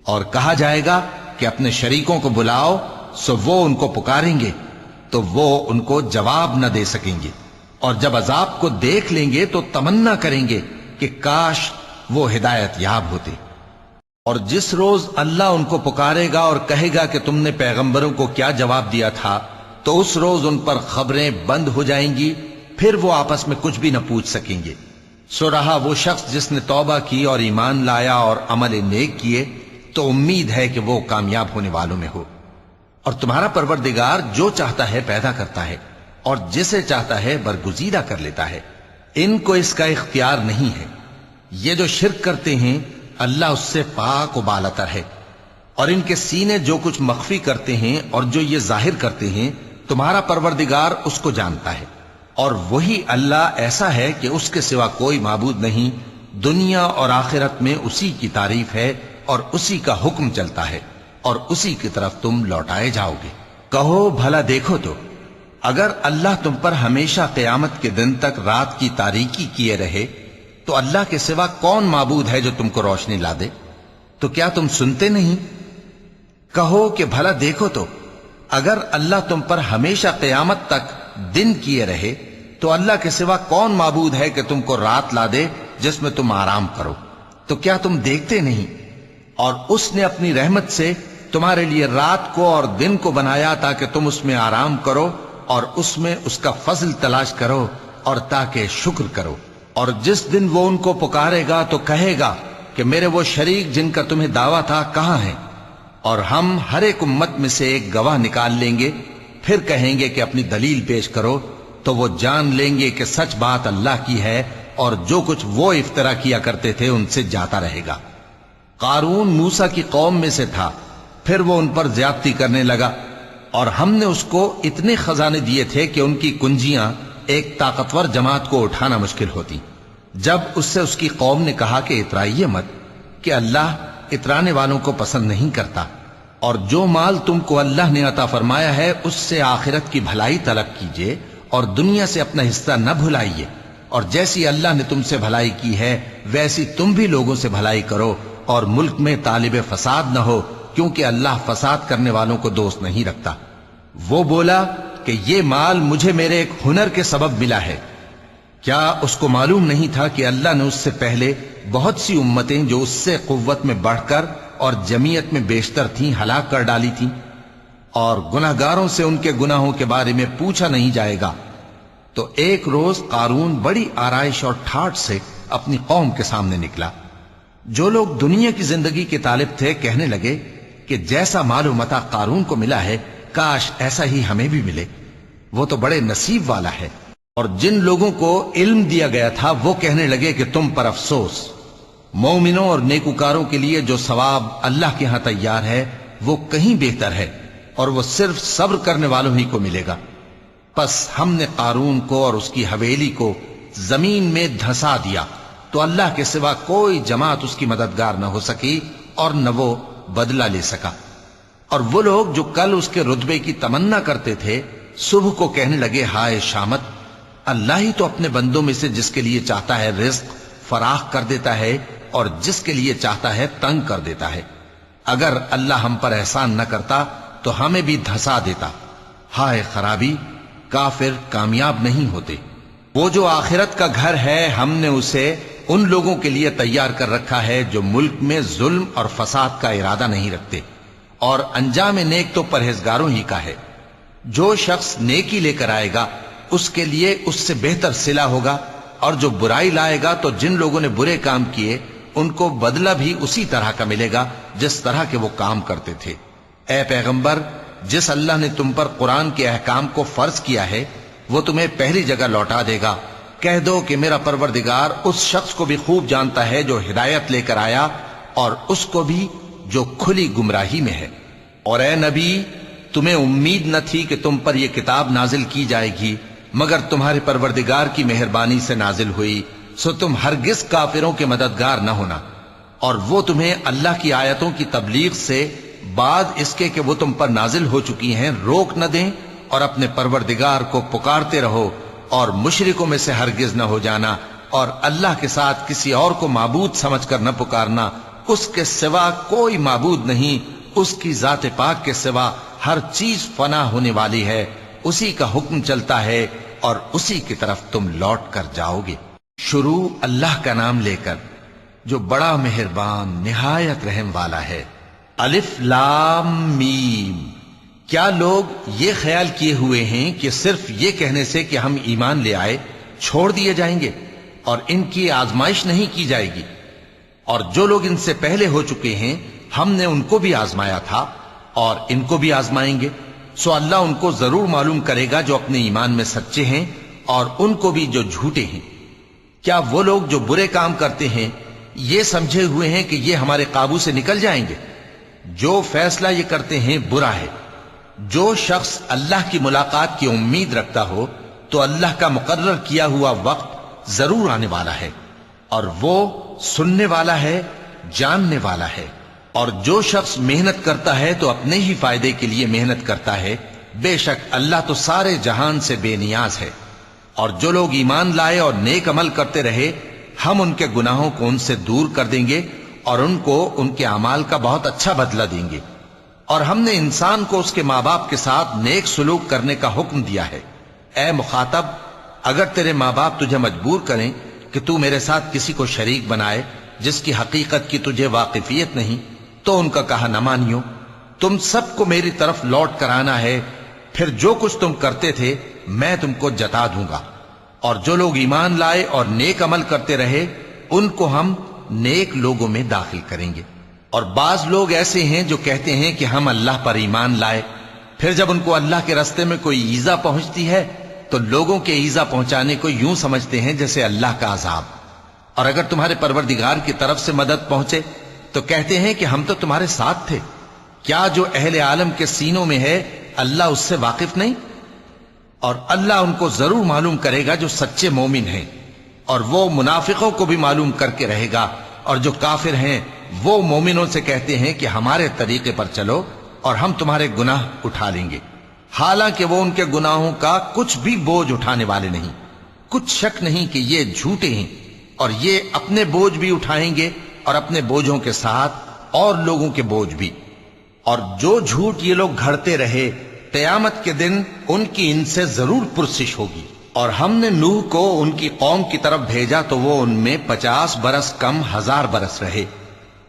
اور کہا جائے گا کہ اپنے شریکوں کو بلاؤ، سو وہ ان کو پکاریں گے تو وہ ان کو جواب نہ دے سکیں گے، اور جب عذاب کو دیکھ لیں گے تو تمنا کریں گے کہ کاش وہ ہدایت یاب ہوتے۔ اور جس روز اللہ ان کو پکارے گا اور کہے گا کہ تم نے پیغمبروں کو کیا جواب دیا تھا، تو اس روز ان پر خبریں بند ہو جائیں گی، پھر وہ آپس میں کچھ بھی نہ پوچھ سکیں گے۔ سو رہا وہ شخص جس نے توبہ کی اور ایمان لایا اور عمل نیک کیے، تو امید ہے کہ وہ کامیاب ہونے والوں میں ہو۔ اور تمہارا پروردگار جو چاہتا ہے پیدا کرتا ہے، اور جسے چاہتا ہے برگزیدہ کر لیتا ہے، ان کو اس کا اختیار نہیں ہے۔ یہ جو شرک کرتے ہیں اللہ اس سے پاک و بالاتر ہے، اور ان کے سینے جو کچھ مخفی کرتے ہیں اور جو یہ ظاہر کرتے ہیں تمہارا پروردگار اس کو جانتا ہے۔ اور وہی اللہ ایسا ہے کہ اس کے سوا کوئی معبود نہیں، دنیا اور آخرت میں اسی کی تعریف ہے اور اسی کا حکم چلتا ہے، اور اسی کی طرف تم لوٹائے جاؤ گے۔ کہو بھلا دیکھو تو، اگر اللہ تم پر ہمیشہ قیامت کے دن تک رات کی تاریکی کیے رہے تو اللہ کے سوا کون معبود ہے جو تم کو روشنی لا دے؟ تو کیا تم سنتے نہیں؟ کہو کہ بھلا دیکھو تو، اگر اللہ تم پر ہمیشہ قیامت تک دن کیے رہے تو اللہ کے سوا کون معبود ہے کہ تم کو رات لا دے جس میں تم آرام کرو؟ تو کیا تم دیکھتے نہیں؟ اور اس نے اپنی رحمت سے تمہارے لیے رات کو اور دن کو بنایا تاکہ تم اس میں آرام کرو اور اس میں اس کا فضل تلاش کرو اور تاکہ شکر کرو۔ اور جس دن وہ ان کو پکارے گا تو کہے گا کہ میرے وہ شریک جن کا تمہیں دعویٰ تھا کہاں ہیں؟ اور ہم ہر ایک امت میں سے ایک گواہ نکال لیں گے، پھر کہیں گے کہ اپنی دلیل پیش کرو، تو وہ جان لیں گے کہ سچ بات اللہ کی ہے، اور جو کچھ وہ افترا کیا کرتے تھے ان سے جاتا رہے گا۔ قارون موسیٰ کی قوم میں سے تھا، پھر وہ ان پر زیادتی کرنے لگا، اور ہم نے اس کو اتنے خزانے دیے تھے کہ ان کی کنجیاں ایک طاقتور جماعت کو اٹھانا مشکل ہوتی۔ جب اس سے اس کی قوم نے کہا کہ اترائیے مت، کہ اللہ اترانے والوں کو پسند نہیں کرتا، اور جو مال تم کو اللہ نے عطا فرمایا ہے اس سے آخرت کی بھلائی طلب کیجئے اور دنیا سے اپنا حصہ نہ بھلائیے، اور جیسی اللہ نے تم سے بھلائی کی ہے ویسی تم بھی لوگوں سے بھلائی کرو، اور ملک میں طالب فساد نہ ہو، کیونکہ اللہ فساد کرنے والوں کو دوست نہیں رکھتا۔ وہ بولا کہ یہ مال مجھے میرے ایک ہنر کے سبب ملا ہے۔ کیا اس کو معلوم نہیں تھا کہ اللہ نے اس سے پہلے بہت سی امتیں جو اس سے قوت میں بڑھ کر اور جمعیت میں بیشتر تھیں ہلاک کر ڈالی تھیں، اور گناہگاروں سے ان کے گناہوں کے بارے میں پوچھا نہیں جائے گا؟ تو ایک روز قارون بڑی آرائش اور ٹھاٹ سے اپنی قوم کے سامنے نکلا۔ جو لوگ دنیا کی زندگی کے طالب تھے کہنے لگے کہ جیسا مال و متا قارون کو ملا ہے کاش ایسا ہی ہمیں بھی ملے، وہ تو بڑے نصیب والا ہے۔ اور جن لوگوں کو علم دیا گیا تھا وہ کہنے لگے کہ تم پر افسوس، مومنوں اور نیکوکاروں کے لیے جو ثواب اللہ کے ہاں تیار ہے وہ کہیں بہتر ہے، اور وہ صرف صبر کرنے والوں ہی کو ملے گا۔ پس ہم نے قارون کو اور اس کی حویلی کو زمین میں دھسا دیا تو اللہ کے سوا کوئی جماعت اس کی مددگار نہ ہو سکی اور نہ وہ بدلہ لے سکا۔ اور وہ لوگ جو کل اس کے رتبے کی تمنا کرتے تھے صبح کو کہنے لگے ہائے شامت، اللہ ہی تو اپنے بندوں میں سے جس کے لیے چاہتا ہے رزق فراخ کر دیتا ہے اور جس کے لیے چاہتا ہے تنگ کر دیتا ہے۔ اگر اللہ ہم پر احسان نہ کرتا تو ہمیں بھی دھسا دیتا۔ ہائے خرابی، کافر کامیاب نہیں ہوتے۔ وہ جو آخرت کا گھر ہے ہم نے اسے ان لوگوں کے لیے تیار کر رکھا ہے جو ملک میں ظلم اور فساد کا ارادہ نہیں رکھتے، اور انجام نیک تو پرہیزگاروں ہی کا ہے۔ جو شخص نیکی لے کر آئے گا اس کے لیے اس سے بہتر صلہ ہوگا، اور جو برائی لائے گا تو جن لوگوں نے برے کام کیے ان کو بدلہ بھی اسی طرح کا ملے گا جس طرح کے وہ کام کرتے تھے۔ اے پیغمبر، جس اللہ نے تم پر قرآن کے احکام کو فرض کیا ہے وہ تمہیں پہلی جگہ لوٹا دے گا۔ کہہ دو کہ میرا پروردگار اس شخص کو بھی خوب جانتا ہے جو ہدایت لے کر آیا اور اس کو بھی جو کھلی گمراہی میں ہے۔ اور اے نبی، تمہیں امید نہ تھی کہ تم پر یہ کتاب نازل کی جائے گی مگر تمہارے پروردگار کی مہربانی سے نازل ہوئی، سو تم ہرگز کافروں کے مددگار نہ ہونا، اور وہ تمہیں اللہ کی آیتوں کی تبلیغ سے بعد اس کے کہ وہ تم پر نازل ہو چکی ہیں روک نہ دیں، اور اپنے پروردگار کو پکارتے رہو اور مشرکوں میں سے ہرگز نہ ہو جانا، اور اللہ کے ساتھ کسی اور کو معبود سمجھ کر نہ پکارنا۔ اس کے سوا کوئی معبود نہیں، اس کی ذات پاک کے سوا ہر چیز فنا ہونے والی ہے، اسی کا حکم چلتا ہے اور اسی کی طرف تم لوٹ کر جاؤ گے۔ شروع اللہ کا نام لے کر جو بڑا مہربان نہایت رحم والا ہے۔ الف لام میم۔ کیا لوگ یہ خیال کیے ہوئے ہیں کہ صرف یہ کہنے سے کہ ہم ایمان لے آئے چھوڑ دیے جائیں گے اور ان کی آزمائش نہیں کی جائے گی؟ اور جو لوگ ان سے پہلے ہو چکے ہیں ہم نے ان کو بھی آزمایا تھا اور ان کو بھی آزمائیں گے، سو اللہ ان کو ضرور معلوم کرے گا جو اپنے ایمان میں سچے ہیں اور ان کو بھی جو جھوٹے ہیں۔ کیا وہ لوگ جو برے کام کرتے ہیں یہ سمجھے ہوئے ہیں کہ یہ ہمارے قابو سے نکل جائیں گے؟ جو فیصلہ یہ کرتے ہیں برا ہے۔ جو شخص اللہ کی ملاقات کی امید رکھتا ہو تو اللہ کا مقرر کیا ہوا وقت ضرور آنے والا ہے، اور وہ سننے والا ہے، جاننے والا ہے۔ اور جو شخص محنت کرتا ہے تو اپنے ہی فائدے کے لیے محنت کرتا ہے، بے شک اللہ تو سارے جہان سے بے نیاز ہے۔ اور جو لوگ ایمان لائے اور نیک عمل کرتے رہے ہم ان کے گناہوں کو ان سے دور کر دیں گے اور ان کو ان کے اعمال کا بہت اچھا بدلہ دیں گے۔ اور ہم نے انسان کو اس کے ماں باپ کے ساتھ نیک سلوک کرنے کا حکم دیا ہے۔ اے مخاطب، اگر تیرے ماں باپ تجھے مجبور کریں کہ تو میرے ساتھ کسی کو شریک بنائے جس کی حقیقت کی تجھے واقفیت نہیں تو ان کا کہا نہ مانیو۔ تم سب کو میری طرف لوٹ کر آنا ہے، پھر جو کچھ تم کرتے تھے میں تم کو جتا دوں گا۔ اور جو لوگ ایمان لائے اور نیک عمل کرتے رہے ان کو ہم نیک لوگوں میں داخل کریں گے۔ اور بعض لوگ ایسے ہیں جو کہتے ہیں کہ ہم اللہ پر ایمان لائے، پھر جب ان کو اللہ کے راستے میں کوئی ایذا پہنچتی ہے تو لوگوں کے ایذا پہنچانے کو یوں سمجھتے ہیں جیسے اللہ کا عذاب۔ اور اگر تمہارے پروردگار کی طرف سے مدد پہنچے تو کہتے ہیں کہ ہم تو تمہارے ساتھ تھے۔ کیا جو اہل عالم کے سینوں میں ہے اللہ اس سے واقف نہیں؟ اور اللہ ان کو ضرور معلوم کرے گا جو سچے مومن ہیں، اور وہ منافقوں کو بھی معلوم کر کے رہے گا۔ اور جو کافر ہیں وہ مومنوں سے کہتے ہیں کہ ہمارے طریقے پر چلو اور ہم تمہارے گناہ اٹھا لیں گے، حالانکہ وہ ان کے گناہوں کا کچھ بھی بوجھ اٹھانے والے نہیں۔ کچھ شک نہیں کہ یہ جھوٹے ہیں، اور یہ اپنے بوجھ بھی اٹھائیں گے اور اپنے بوجھوں کے ساتھ اور لوگوں کے بوجھ بھی۔ اور جو جھوٹ یہ لوگ گھڑتے رہے قیامت کے دن ان کی ان سے ضرور پرسش ہوگی۔ اور ہم نے نوح کو ان کی قوم کی طرف بھیجا تو وہ ان میں 50 برس کم 1000 برس رہے،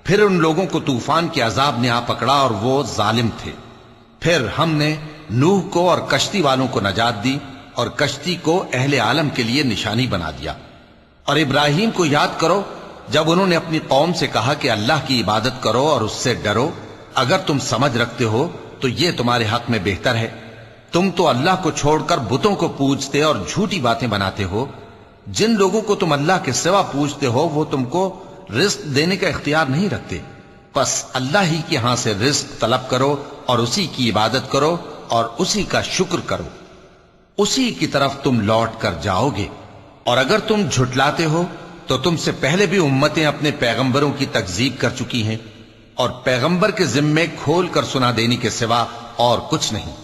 پھر ان لوگوں کو طوفان کے عذاب نے آ پکڑا اور وہ ظالم تھے۔ پھر ہم نے نوح کو اور کشتی والوں کو نجات دی اور کشتی کو اہل عالم کے لیے نشانی بنا دیا۔ اور ابراہیم کو یاد کرو جب انہوں نے اپنی قوم سے کہا کہ اللہ کی عبادت کرو اور اس سے ڈرو، اگر تم سمجھ رکھتے ہو تو یہ تمہارے حق میں بہتر ہے۔ تم تو اللہ کو چھوڑ کر بتوں کو پوجتے اور جھوٹی باتیں بناتے ہو۔ جن لوگوں کو تم اللہ کے سوا پوجتے ہو وہ تم کو رزق دینے کا اختیار نہیں رکھتے، پس اللہ ہی کے ہاں سے رزق طلب کرو اور اسی کی عبادت کرو اور اسی کا شکر کرو، اسی کی طرف تم لوٹ کر جاؤ گے۔ اور اگر تم جھٹلاتے ہو تو تم سے پہلے بھی امتیں اپنے پیغمبروں کی تکذیب کر چکی ہیں، اور پیغمبر کے ذمے کھول کر سنا دینے کے سوا اور کچھ نہیں۔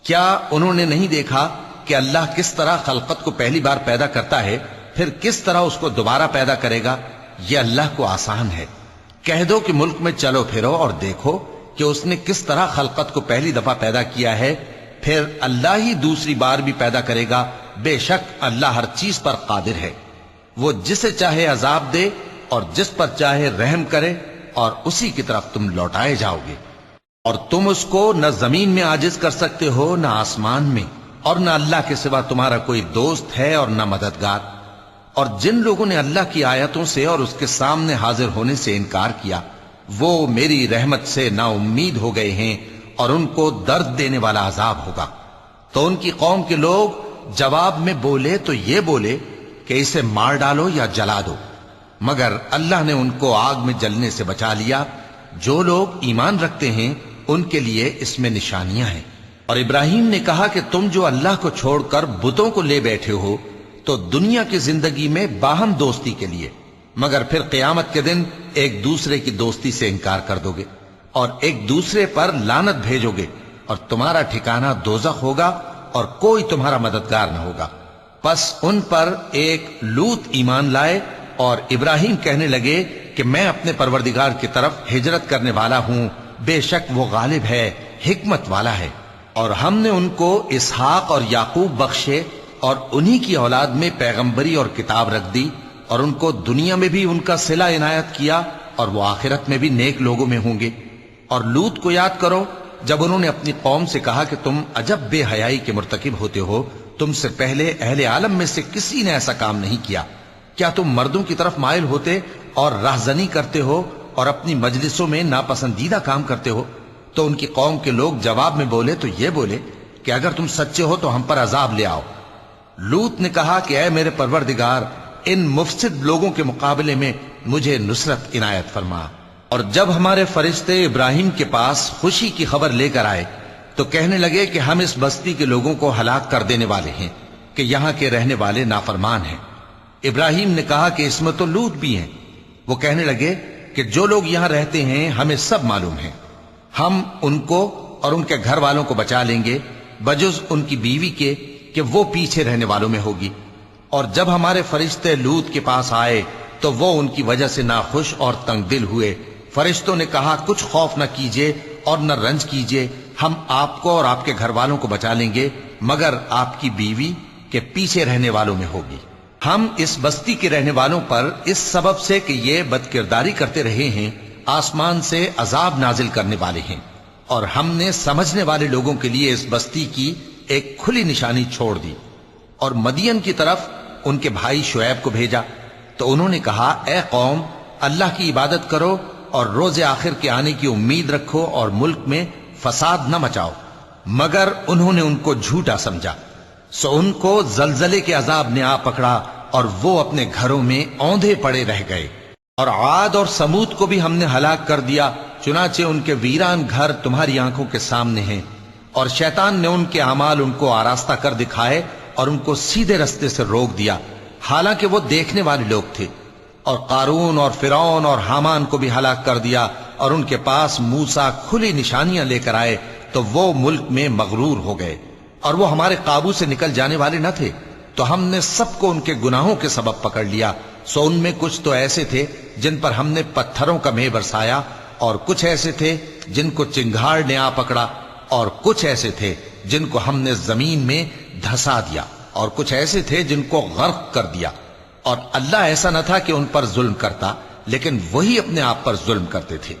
کیا انہوں نے نہیں دیکھا کہ اللہ کس طرح خلقت کو پہلی بار پیدا کرتا ہے، پھر کس طرح اس کو دوبارہ پیدا کرے گا؟ یہ اللہ کو آسان ہے۔ کہہ دو کہ ملک میں چلو پھرو اور دیکھو کہ اس نے کس طرح خلقت کو پہلی دفعہ پیدا کیا ہے، پھر اللہ ہی دوسری بار بھی پیدا کرے گا۔ بے شک اللہ ہر چیز پر قادر ہے۔ وہ جسے چاہے عذاب دے اور جس پر چاہے رحم کرے، اور اسی کی طرف تم لوٹائے جاؤ گے۔ اور تم اس کو نہ زمین میں عاجز کر سکتے ہو نہ آسمان میں، اور نہ اللہ کے سوا تمہارا کوئی دوست ہے اور نہ مددگار۔ اور جن لوگوں نے اللہ کی آیتوں سے اور اس کے سامنے حاضر ہونے سے انکار کیا، وہ میری رحمت سے نا امید ہو گئے ہیں اور ان کو درد دینے والا عذاب ہوگا۔ تو ان کی قوم کے لوگ جواب میں بولے تو یہ بولے کہ اسے مار ڈالو یا جلا دو، مگر اللہ نے ان کو آگ میں جلنے سے بچا لیا۔ جو لوگ ایمان رکھتے ہیں ان کے لیے اس میں نشانیاں ہیں۔ اور ابراہیم نے کہا کہ تم جو اللہ کو چھوڑ کر بتوں کو لے بیٹھے ہو تو دنیا کی زندگی میں باہم دوستی کے لیے، مگر پھر قیامت کے دن ایک دوسرے کی دوستی سے انکار کر دو گے اور ایک دوسرے پر لعنت بھیجو گے، اور تمہارا ٹھکانہ دوزخ ہوگا اور کوئی تمہارا مددگار نہ ہوگا۔ پس ان پر ایک لوط ایمان لائے، اور ابراہیم کہنے لگے کہ میں اپنے پروردگار کی طرف ہجرت کرنے والا ہوں، بے شک وہ غالب ہے، حکمت والا ہے۔ اور ہم نے ان کو اسحاق اور یعقوب بخشے اور انہی کی اولاد میں پیغمبری اور کتاب رکھ دی، اور ان کو دنیا میں بھی ان کا صلہ عنایت کیا، اور وہ آخرت میں بھی نیک لوگوں میں ہوں گے۔ اور لوط کو یاد کرو جب انہوں نے اپنی قوم سے کہا کہ تم عجب بے حیائی کے مرتکب ہوتے ہو، تم سے پہلے اہل عالم میں سے کسی نے ایسا کام نہیں کیا۔ کیا تم مردوں کی طرف مائل ہوتے اور راہزنی کرتے ہو اور اپنی مجلسوں میں ناپسندیدہ کام کرتے ہو؟ تو ان کی قوم کے لوگ جواب میں بولے تو یہ بولے کہ اگر تم سچے ہو تو ہم پر عذاب لے آؤ۔ لوط نے کہا کہ اے میرے پروردگار، ان مفسد لوگوں کے مقابلے میں مجھے نصرت عنایت فرما۔ اور جب ہمارے فرشتے ابراہیم کے پاس خوشی کی خبر لے کر آئے تو کہنے لگے کہ ہم اس بستی کے لوگوں کو ہلاک کر دینے والے ہیں کہ یہاں کے رہنے والے نافرمان ہیں۔ ابراہیم نے کہا کہ اس میں تو لوط بھی ہیں۔ وہ کہنے لگے کہ جو لوگ یہاں رہتے ہیں ہمیں سب معلوم ہیں، ہم ان کو اور ان کے گھر والوں کو بچا لیں گے، بجز ان کی بیوی کے کہ وہ پیچھے رہنے والوں میں ہوگی۔ اور جب ہمارے فرشتے لوط کے پاس آئے تو وہ ان کی وجہ سے ناخوش اور تنگ دل ہوئے۔ فرشتوں نے کہا کچھ خوف نہ کیجیے اور نہ رنج کیجیے، ہم آپ کو اور آپ کے گھر والوں کو بچا لیں گے، مگر آپ کی بیوی کے پیچھے رہنے والوں میں ہوگی۔ ہم اس بستی کے رہنے والوں پر اس سبب سے کہ یہ بدکرداری کرتے رہے ہیں آسمان سے عذاب نازل کرنے والے ہیں، اور ہم نے سمجھنے والے لوگوں کے لیے اس بستی کی ایک کھلی نشانی چھوڑ دی۔ اور مدین کی طرف ان کے بھائی شعیب کو بھیجا تو انہوں نے کہا اے قوم، اللہ کی عبادت کرو اور روز آخر کے آنے کی امید رکھو اور ملک میں فساد نہ مچاؤ، مگر انہوں نے ان کو جھوٹا سمجھا، سو ان کو زلزلے کے عذاب نے آ پکڑا اور وہ اپنے گھروں میں اوندھے پڑے رہ گئے۔ اور عاد اور سمود کو بھی ہم نے ہلاک کر دیا، چنانچہ ان کے ویران گھر تمہاری آنکھوں کے سامنے ہیں، اور شیطان نے ان کے اعمال ان کو آراستہ کر دکھائے اور ان کو سیدھے رستے سے روک دیا، حالانکہ وہ دیکھنے والے لوگ تھے۔ اور قارون اور فرعون اور حامان کو بھی ہلاک کر دیا، اور ان کے پاس موسیٰ کھلی نشانیاں لے کر آئے تو وہ ملک میں مغرور ہو گئے، اور وہ ہمارے قابو سے نکل جانے والے نہ تھے، تو ہم نے سب کو ان کے گناہوں کے سبب پکڑ لیا۔ سو ان میں کچھ تو ایسے تھے جن پر ہم نے پتھروں کا مے برسایا، اور کچھ ایسے تھے جن کو چنگھاڑ نے آ پکڑا، اور کچھ ایسے تھے جن کو ہم نے زمین میں دھسا دیا، اور کچھ ایسے تھے جن کو غرق کر دیا۔ اور اللہ ایسا نہ تھا کہ ان پر ظلم کرتا، لیکن وہی اپنے آپ پر ظلم کرتے تھے۔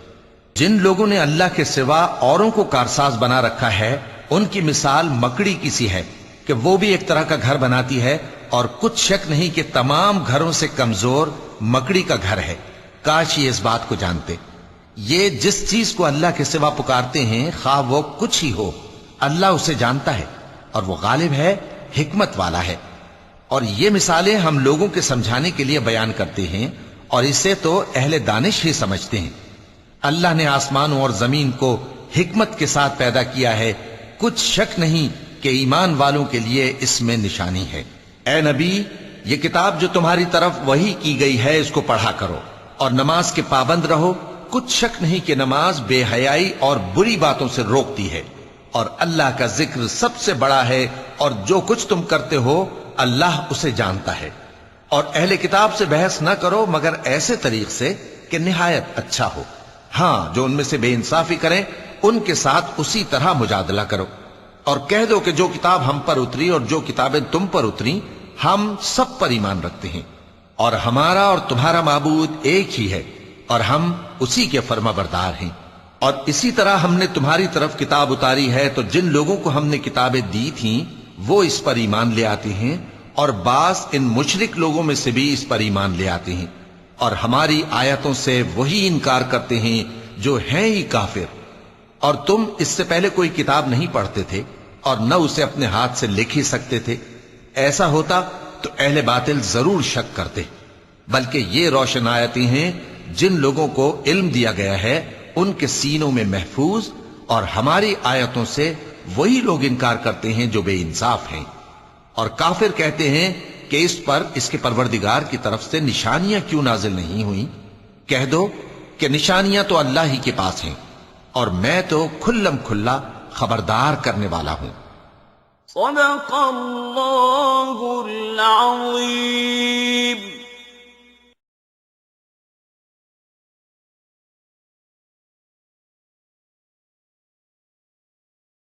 جن لوگوں نے اللہ کے سوا اوروں کو کارساز بنا رکھا ہے، ان کی مثال مکڑی کی سی ہے کہ وہ بھی ایک طرح کا گھر بناتی ہے، اور کچھ شک نہیں کہ تمام گھروں سے کمزور مکڑی کا گھر ہے۔ کاش یہ اس بات کو جانتے۔ یہ جس چیز کو اللہ کے سوا پکارتے ہیں خواہ وہ کچھ ہی ہو، اللہ اسے جانتا ہے اور وہ غالب ہے، حکمت والا ہے۔ اور یہ مثالیں ہم لوگوں کے سمجھانے کے لیے بیان کرتے ہیں، اور اسے تو اہل دانش ہی سمجھتے ہیں۔ اللہ نے آسمانوں اور زمین کو حکمت کے ساتھ پیدا کیا ہے، کچھ شک نہیں کہ ایمان والوں کے لیے اس میں نشانی ہے۔ اے نبی، یہ کتاب جو تمہاری طرف وحی کی گئی ہے اس کو پڑھا کرو اور نماز کے پابند رہو، کچھ شک نہیں کہ نماز بے حیائی اور بری باتوں سے روکتی ہے، اور اللہ کا ذکر سب سے بڑا ہے، اور جو کچھ تم کرتے ہو اللہ اسے جانتا ہے۔ اور اہل کتاب سے بحث نہ کرو مگر ایسے طریق سے کہ نہایت اچھا ہو، ہاں جو ان میں سے بے انصافی کریں ان کے ساتھ اسی طرح مجادلہ کرو، اور کہہ دو کہ جو کتاب ہم پر اتری اور جو کتابیں تم پر اتری ہم سب پر ایمان رکھتے ہیں، اور ہمارا اور تمہارا معبود ایک ہی ہے، اور ہم اسی کے فرما بردار ہیں۔ اور اسی طرح ہم نے تمہاری طرف کتاب اتاری ہے تو جن لوگوں کو ہم نے کتابیں دی تھیں وہ اس پر ایمان لے آتے ہیں، اور بعض ان مشرک لوگوں میں سے بھی اس پر ایمان لے آتے ہیں، اور ہماری آیتوں سے وہی انکار کرتے ہیں جو ہیں ہی کافر۔ اور تم اس سے پہلے کوئی کتاب نہیں پڑھتے تھے اور نہ اسے اپنے ہاتھ سے لکھ ہی سکتے تھے، ایسا ہوتا تو اہل باطل ضرور شک کرتے، بلکہ یہ روشن آیتیں ہیں جن لوگوں کو علم دیا گیا ہے ان کے سینوں میں محفوظ، اور ہماری آیتوں سے وہی لوگ انکار کرتے ہیں جو بے انصاف ہیں۔ اور کافر کہتے ہیں کہ اس پر اس کے پروردگار کی طرف سے نشانیاں کیوں نازل نہیں ہوئیں؟ کہہ دو کہ نشانیاں تو اللہ ہی کے پاس ہیں، اور میں تو کھلم کھلا خبردار کرنے والا ہوں۔ صدق اللہ العظیم۔